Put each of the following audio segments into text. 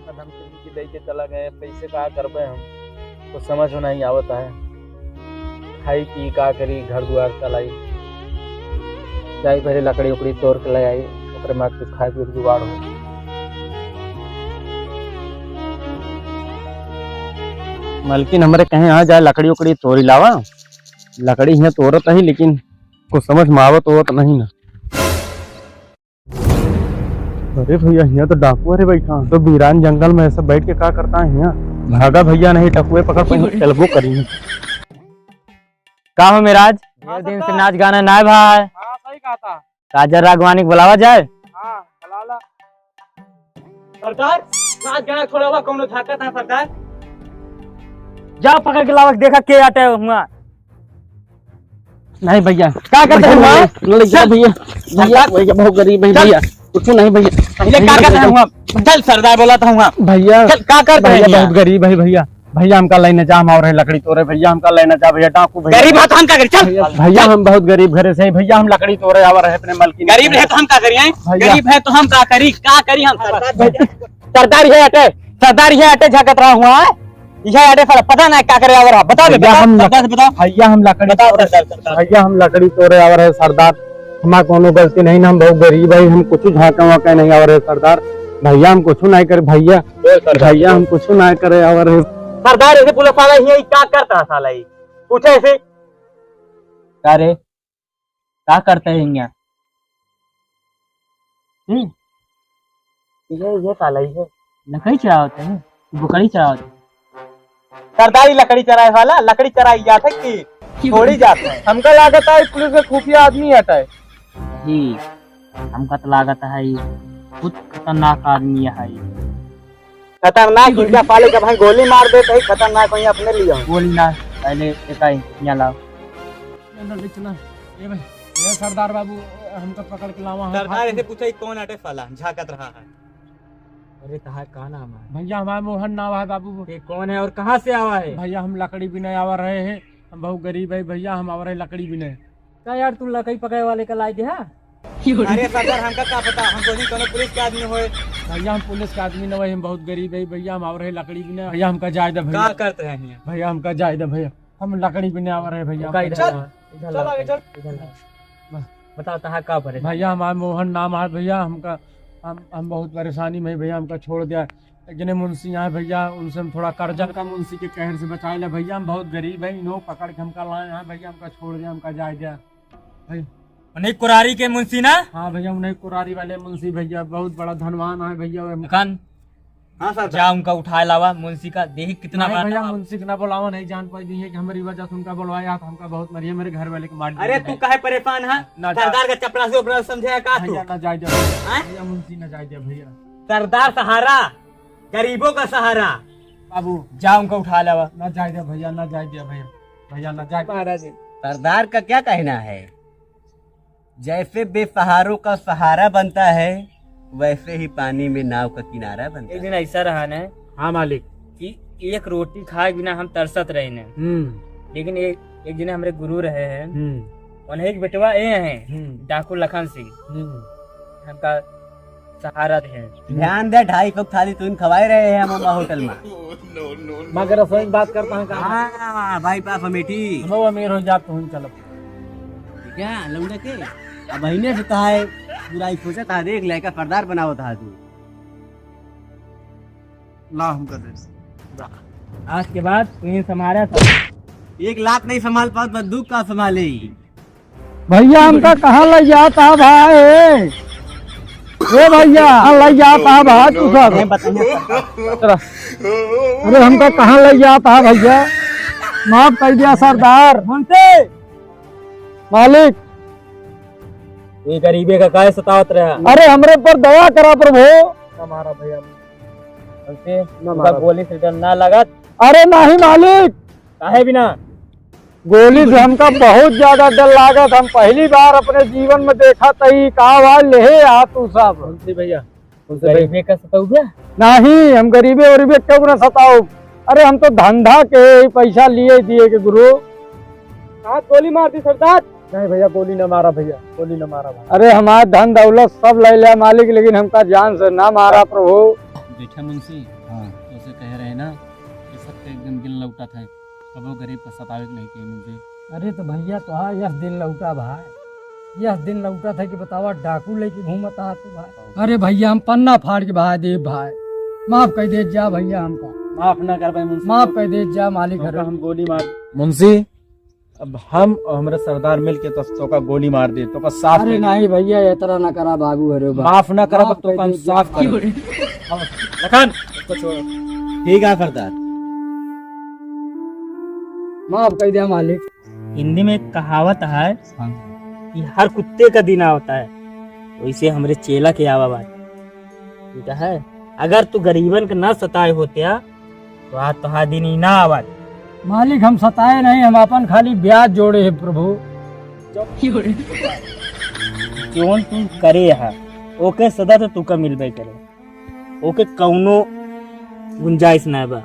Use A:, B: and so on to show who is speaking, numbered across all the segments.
A: हमका धमकी दे के चला गए, पैसे कहा करबे हम तो समझ में नहीं आवता है। खाई की का करी, घर द्वार चलाई जाई, पहले लकड़ी उकड़ी तोड़ के ले आई, ओकरे बाद कुछ खाए पी जुगाड़ हो। मलकिन हमारे कहीं आ जाए लकड़ी उकड़ी तोड़ी लावा, लकड़ी यहाँ तोड़त ही लेकिन कुछ समझ में आवत होत नहीं ना। अरे भैया यहाँ तो डाकू अरे बैठा तो वीरान जंगल में ऐसा बैठ के क्या करता है यहाँ। भागा भैया नहीं टकुए पकड़ चलबो करी। का हो मेराज, दिन से नाच गाना ना है भाई।
B: हाँ सही कहा था।
A: राजा रागवानी को बुलावा जाए।
B: हाँ बुला ला। सरदार नाच गाना थोड़ा हुआ कौन उठाता था सरदार।
A: जाओ पकड़ के लावा, देखा के आते हुआ। नहीं भैया क्या करते हैं भैया, भैया भैया बहुत गरीब है भैया, कुछ नहीं भैया। क्या करते हैं चल, सरदार बोला था भैया क्या करते हैं, बहुत गरीब है भैया। भैया हमका लेने जा, हम और लकड़ी तोड़े भैया, हमका लेना जा भैया। डाकू गरीब है तो हम क्या करें, चल भैया हम बहुत गरीब घरे से भैया, हम लकड़ी तोड़े आवर है अपने मलकी। गरीब है तो हम क्या करिए, गरीब है तो हम क्या करी हम। सरदार ये हटे, सरदार ये हटे झकत रहा हुआ है, यह हटे साला पता नहीं क्या करे आवर। बता दे भैया हम लकड़ी, भैया हम लकड़ी तोड़े आवर है सरदार, हमारा कोनो गलती नहीं ना, हम बहुत गरीब है, हम कुछ झाका वाका नहीं आवर है सरदार। भैया हम कुछ नहीं करे भैया, भैया हम कुछ नहीं करे आवर है सरदार। ऐसे पुलिस वाला ये क्या करता है साला, ये पूछे ऐसे अरे क्या करते हैं यहाँ। ये साला ये लकड़ी चराते हैं, बुकड़ी चराते हैं। सरदारी लकड़ी चराए वाला, लकड़ी चराई जाता है कि थोड़ी जाता है। हमका लागत है पुलिस में खुफिया आदमी आता है जी, हमका तो लागत है बहुत खतरनाक आदमी है। खतरनाक क्या पाले का भाई, गोली मार देते है खतरनाक, वही अपने लिए गोली ना पहले यहाँ लाओ।
B: ये सरदार बाबू हमको पकड़ के लावा।
A: सरदार ऐसे पूछा कौन अटे साला झाकत रहा है। अरे कहा का नाम है
B: भैया, हमारा मोहन नाम है बाबू।
A: ये कौन है और कहाँ से आवा है
B: भैया? हम लकड़ी बिने आवा रहे हैं, हम बहुत गरीब है भैया, हम आवा रहे लकड़ी बिने।
A: क्या यार तू लकड़ी पकड़े वाले का लाई दे। अरे सरदार हमका क्या पता, हमको नहीं कोनो पुलिस के आदमी होए
B: भैया, हम पुलिस के आदमी न, हम बहुत गरीब है भैया, हम आवा रहे लकड़ी बिने भैया, हमका जायदा भैया।
A: क्या करते हैं
B: भैया, हमका जायदा भैया, हम लकड़ी बिने आवा रहे भैया।
A: बताता है का परे
B: भैया, हमारा मोहन नाम है भैया, हमका हम बहुत परेशानी में भैया, हमका छोड़ दिया जिन्हें मुंशी है भैया, उनसे हम थोड़ा कर्जा का मुंशी के कहर से बचाए ले भैया, हम बहुत गरीब है, इन्हों पकड़ के हमका लाए हैं भैया, हमका छोड़ दिया, हमका जाए दिया भैया।
A: उन्हें कुरारी के मुंशी ना?
B: हाँ भैया, उन्हें कुरारी वाले मुंशी भैया, बहुत बड़ा धनवान है भैया।
A: हाँ सर, जा उनका उठाए लावा मुंशी का, देख कितना
B: भैया मुंशी का बुलावा नहीं जान पाई दी है कि हमारी वजह से उनका बुलवाया तो हमका बहुत मरिए, मेरे घर वाले के मार।
A: अरे तू काहे परेशान है, सरदार का चपरासी उपरा समझे का तू?
B: ना जाए दे भैया, मुंशी ना जाए दे भैया।
A: सरदार सहारा, गरीबों का सहारा
B: बाबू,
A: जा उनका उठा लावा।
B: ना जाए दे भैया, ना जाए दे भैया, भैया ना जाए। महाराज
A: सरदार का क्या कहना है, जैसे बेसहारों का सहारा बनता है वैसे ही पानी में नाव का किनारा बनता है। एक दिन ऐसा रहा ना,
B: हाँ मालिक,
A: कि एक रोटी खाए बिना हम तरसत रहे ने, लेकिन एक दिन हमारे गुरु रहे हैं, उन्हें एक बेटवा हैं डाकू लखन सिंह, हमका सहारा थे। ध्यान दे, 2.5 थाली तुम खवाए रहे हैं हम होटल में।
B: मगर रसोई बात करता है
A: हाँ भाई पापा बेटी
B: हो अमीर हो जात तो चलो
A: क्या लौड़ा के अब महीने से कहा है पूरा ही सोचा था, देख लेका सरदार बना हुआ था तू।
B: ला हम कर दे,
A: आज के बाद तू संभाला था, 1 लाख नहीं संभाल पाओ बंदूक का संभाले
B: भैया। हमका कहाँ ले जाता भाई, ए भैया ले जाता भाई तू सब अरे हमका कहाँ ले जाता भैया, माफ कर दिया सरदार हमसे। मालिक
A: ये गरीबे का काय सतावत रहा,
B: अरे हमरे पर दया करा प्रभु।
A: हमारा भैया गोली से डर ना लगत।
B: अरे नहीं मालिक,
A: काहे बिना
B: गोली से हमका बहुत ज्यादा डर लागत, हम पहली बार अपने जीवन में देखा तही कहा ले आ तू सब
A: भैया गरीबे का सताऊ गया
B: नहीं, हम गरीबे वरीबे क्यों न सताओ। अरे हम तो धंधा के पैसा लिए दिए के गुरु।
A: गोली मार दी सरदार?
B: नहीं भैया, गोली न मारा भैया, गोली न मारा। अरे हमारा धन दौलत सब ले लिया मालिक, लेकिन हमका जान से ना मारा प्रभु।
A: बैठा मुंशी
C: हाँ
A: तो उसे कह रहे ना कि सबके एक दिन दिल लौटा था, अब वो गरीब पर सतावे नहीं किए मुझे।
B: अरे तो भैया तो हाँ यह दिन लौटा भाई, यह दिन लौटा था कि बतावा डाकू लेके घूमता तू भाई। अरे भैया हम पन्ना फाड़ के बहा दे भाई, माफ कर दे जा भैया, हमका
A: माफ ना कर भाई मुंशी,
B: माफ कर दे जा मालिक।
A: तो
B: हरे
A: हम गोली मार मुंशी, अब हम और हमारे सरदार मिल के तो का गोली मार दे तो का साफ
B: अरे नहीं भैया ये तरह ना करा बाबू, हरे
A: माफ ना करा तो का हम साफ कर लखन उसको छोड़।
C: ठीक है सरदार।
B: माफ कर दिया मालिक।
D: हिंदी में एक कहावत है कि हर कुत्ते का दिन होता है, वैसे हमरे चेला के आवा बात ठीक है। अगर तू गरीबन के न सताए होते तो आज तो दिन ही ना आवाज।
B: मालिक हम सताए नहीं, हम अपन खाली ब्याज जोड़े है प्रभु।
D: क्यों तू करे है ओके सदा तो तू का मिलबे करे, ओके कौनो गुंजाइश ना बा।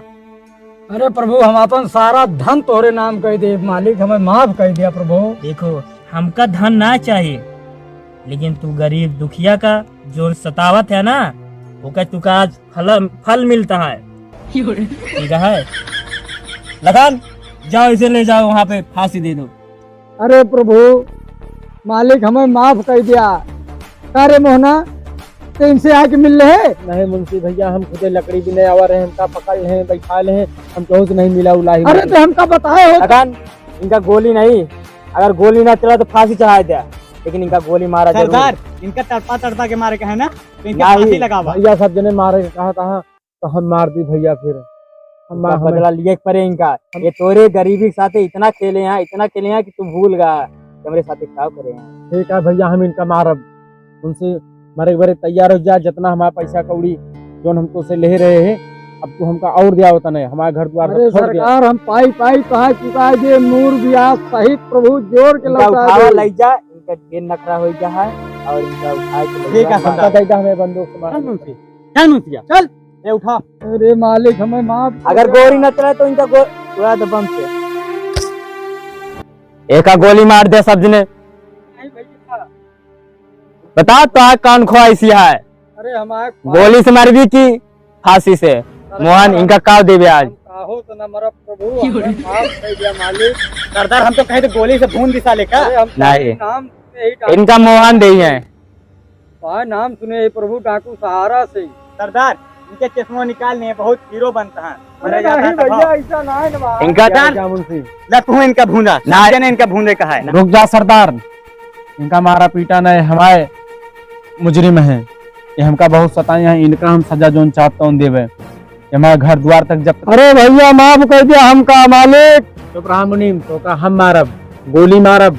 B: अरे प्रभु हम अपन सारा धन तोरे नाम कह दे मालिक, हमें माफ कर दिया प्रभु।
D: देखो हमका धन ना चाहिए, लेकिन तू गरीब दुखिया का जो सतावत है ना ओके तू का आज फल मिलता है ठीक है। लगान जाओ इसे ले जाओ वहाँ पे फांसी दे दो।
B: अरे प्रभु मालिक हमें माफ कर दिया। अरे मोहना तो इनसे आके मिल रहे
A: नहीं मुंशी भैया, हम खुदे लकड़ी भी नहीं आवा रहे, हमका पकड़ रहे बैठा रहे, हम तो नहीं मिला उलाही।
B: अरे तो हमका बताए हो।
D: लगान इनका गोली नहीं, अगर गोली ना चला तो फांसी चढ़ा दिया, लेकिन इनका गोली मारा
A: सरदार इनका तड़पा तड़पा के मारे का है ना, तो इनका फांसी लगावा। भैया सब जने मारे के कहा था तो हम मार दी भैया, फिर हम
D: बदला लिए पड़े इनका। ये तोरे गरीबी के साथ इतना खेले हैं, इतना खेले हैं कि तू भूल गया हमारे साथ क्या करे हैं।
A: ठीक है भैया, हम इनका मारब, उनसे मारे बारे तैयार हो जा, जितना हमारा पैसा कौड़ी जो हम तो से ले रहे हैं अब तो हमका और दिया होता नहीं, हमारे घर द्वार
B: अरे सरकार हम पाई पाई कहा चुका है, ये नूर ब्याज सहित प्रभु जोड़ के
D: उठावा ले जा, इनका ढेर नखरा हो जा है और इनका उठा के
A: ठीक है हमका देगा, हमें बंदूक से मार चल मुंशिया चल ये उठा।
B: अरे मालिक हमें माफ।
D: अगर गोली न चला तो इनका उड़ा दो बम से। एक गोली मार दे सब जने। बता तो कौन ख्वाहिशी है?
B: अरे हमारे
D: गोली से मारवी की फांसी से? मोहन इनका काव देवे आज।
B: हो तो न मरा प्रभु, हमें माफ कर दिया मालिक।
A: सरदार हम तो कहे थे गोली से भून दिशा लेकर
D: नहीं,
B: नाम
D: इनका मोहन दे है
B: नाम सुने प्रभु डाकू सहारा से।
A: सरदार इनके चश्मा निकालने बहुत हीरो बनता है।
B: भैया ऐसा ना है ना
D: इनका
A: तू इनका भूना ना, इनका भूने का है। रुक जा सरदार, इनका मारा पीटा नहीं, हमारे मुजरिम है ये, हमका बहुत सताए हैं, इनका हम सजा जोन चाहता हूँ देवे, हमारे घर द्वार तक जब।
B: अरे भैया माफ कर दिया हमका मालिक।
A: तो मुनीम तो का हम मारब, गोली मारब,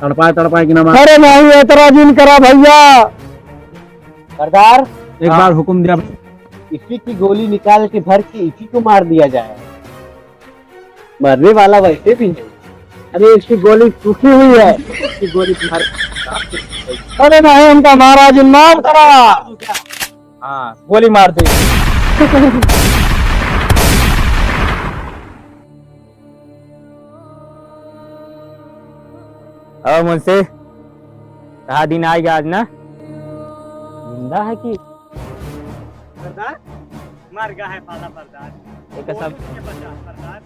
A: तड़पाए कि ना मार।
B: अरे नहीं एतराज करा भैया।
D: सरदार
A: एक बार हुक्म दिया,
C: इसी की गोली निकाल के भर के इसी को मार दिया जाए, मरने वाला वैसे भी नहीं।
B: अरे इसकी गोली सूखी हुई है,
C: इसकी गोली भर।
B: अरे नहीं हमका महाराज माफ करा।
A: हाँ गोली मार दे।
D: अब मुझसे कहा दिन आएगा आज ना, जिंदा है कि
A: सरदार मर गया है पाला सरदार,
D: एक सब
A: सरदार